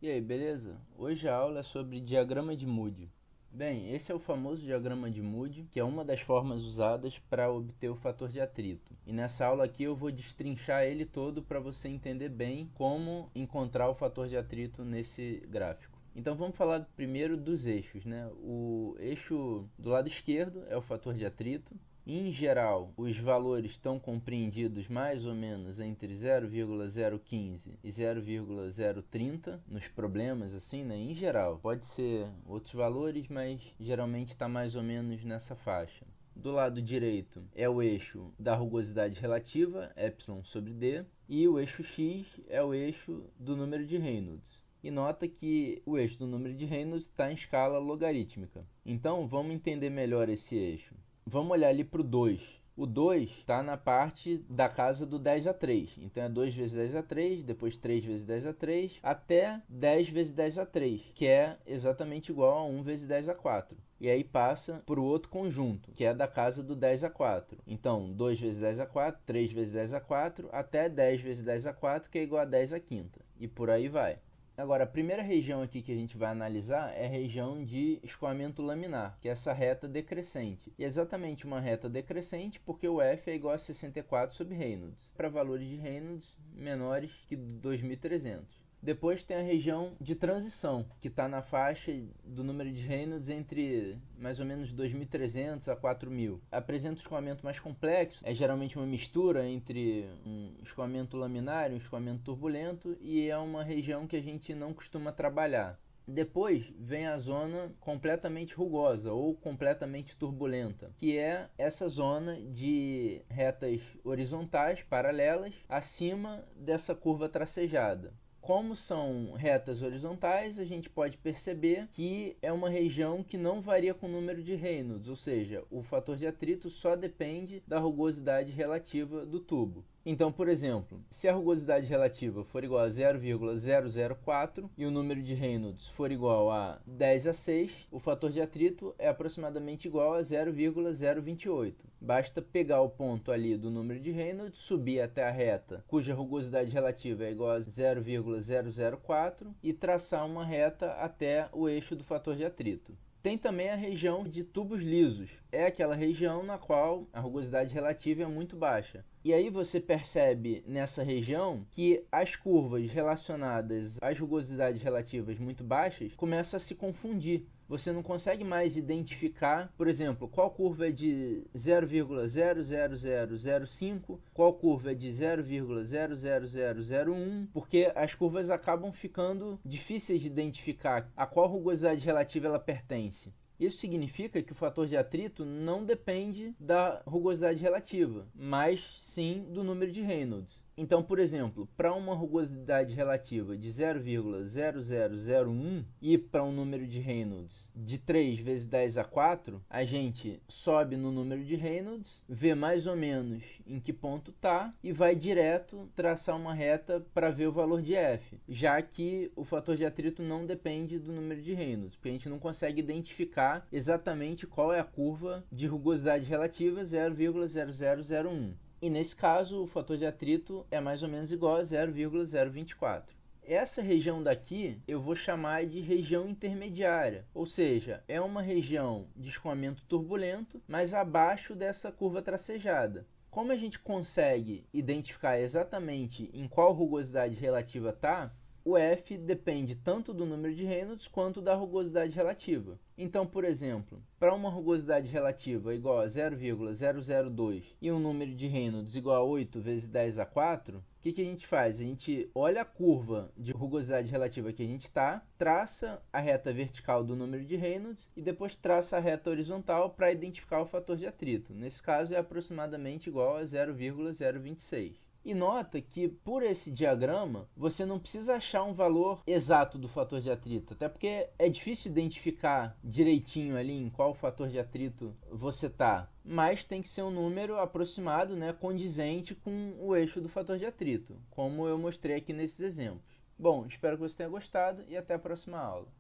E aí, beleza? Hoje a aula é sobre diagrama de Moody. Bem, esse é o famoso diagrama de Moody, que é uma das formas usadas para obter o fator de atrito. E nessa aula aqui eu vou destrinchar ele todo para você entender bem como encontrar o fator de atrito nesse gráfico. Então vamos falar primeiro dos eixos, né? O eixo do lado esquerdo é o fator de atrito. Em geral, os valores estão compreendidos mais ou menos entre 0,015 e 0,030 nos problemas, assim, né? Em geral, pode ser outros valores, mas geralmente está mais ou menos nessa faixa. Do lado direito é o eixo da rugosidade relativa, ε sobre d, e o eixo x é o eixo do número de Reynolds. E nota que o eixo do número de Reynolds está em escala logarítmica. Então, vamos entender melhor esse eixo. Vamos olhar ali para o 2. O 2 está na parte da casa do 10 a 3. Então é 2 vezes 10 a 3, depois 3 vezes 10 a 3, até 10 vezes 10 a 3, que é exatamente igual a 1 vezes 10 a 4. E aí passa para o outro conjunto, que é da casa do 10 a 4. Então, 2 vezes 10 a 4, 3 vezes 10 a 4, até 10 vezes 10 a 4, que é igual a 10 a quinta. E por aí vai. Agora, a primeira região aqui que a gente vai analisar é a região de escoamento laminar, que é essa reta decrescente. E é exatamente uma reta decrescente porque o F é igual a 64 sobre Reynolds, para valores de Reynolds menores que 2.300. Depois tem a região de transição, que está na faixa do número de Reynolds entre mais ou menos 2.300 a 4.000. Apresenta um escoamento mais complexo, é geralmente uma mistura entre um escoamento laminar e um escoamento turbulento, e é uma região que a gente não costuma trabalhar. Depois vem a zona completamente rugosa ou completamente turbulenta, que é essa zona de retas horizontais paralelas acima dessa curva tracejada. Como são retas horizontais, a gente pode perceber que é uma região que não varia com o número de Reynolds, ou seja, o fator de atrito só depende da rugosidade relativa do tubo. Então, por exemplo, se a rugosidade relativa for igual a 0,004 e o número de Reynolds for igual a 10 a 6, o fator de atrito é aproximadamente igual a 0,028. Basta pegar o ponto ali do número de Reynolds, subir até a reta cuja rugosidade relativa é igual a 0,004 e traçar uma reta até o eixo do fator de atrito. Tem também a região de tubos lisos. É aquela região na qual a rugosidade relativa é muito baixa. E aí você percebe nessa região que as curvas relacionadas às rugosidades relativas muito baixas começam a se confundir. Você não consegue mais identificar, por exemplo, qual curva é de 0,00005, qual curva é de 0,00001, porque as curvas acabam ficando difíceis de identificar a qual rugosidade relativa ela pertence. Isso significa que o fator de atrito não depende da rugosidade relativa, mas sim do número de Reynolds. Então, por exemplo, para uma rugosidade relativa de 0,0001 e para um número de Reynolds de 3 vezes 10 a 4, a gente sobe no número de Reynolds, vê mais ou menos em que ponto está e vai direto traçar uma reta para ver o valor de F, já que o fator de atrito não depende do número de Reynolds, porque a gente não consegue identificar exatamente qual é a curva de rugosidade relativa 0,0001. E nesse caso, o fator de atrito é mais ou menos igual a 0,024. Essa região daqui eu vou chamar de região intermediária, ou seja, é uma região de escoamento turbulento, mas abaixo dessa curva tracejada. Como a gente consegue identificar exatamente em qual rugosidade relativa está, o F depende tanto do número de Reynolds quanto da rugosidade relativa. Então, por exemplo, para uma rugosidade relativa igual a 0,002 e um número de Reynolds igual a 8 vezes 10 a 4, o que a gente faz? A gente olha a curva de rugosidade relativa que a gente está, traça a reta vertical do número de Reynolds e depois traça a reta horizontal para identificar o fator de atrito. Nesse caso, é aproximadamente igual a 0,026. E nota que por esse diagrama você não precisa achar um valor exato do fator de atrito, até porque é difícil identificar direitinho ali em qual fator de atrito você está, mas tem que ser um número aproximado, né, condizente com o eixo do fator de atrito, como eu mostrei aqui nesses exemplos. Bom, espero que você tenha gostado e até a próxima aula.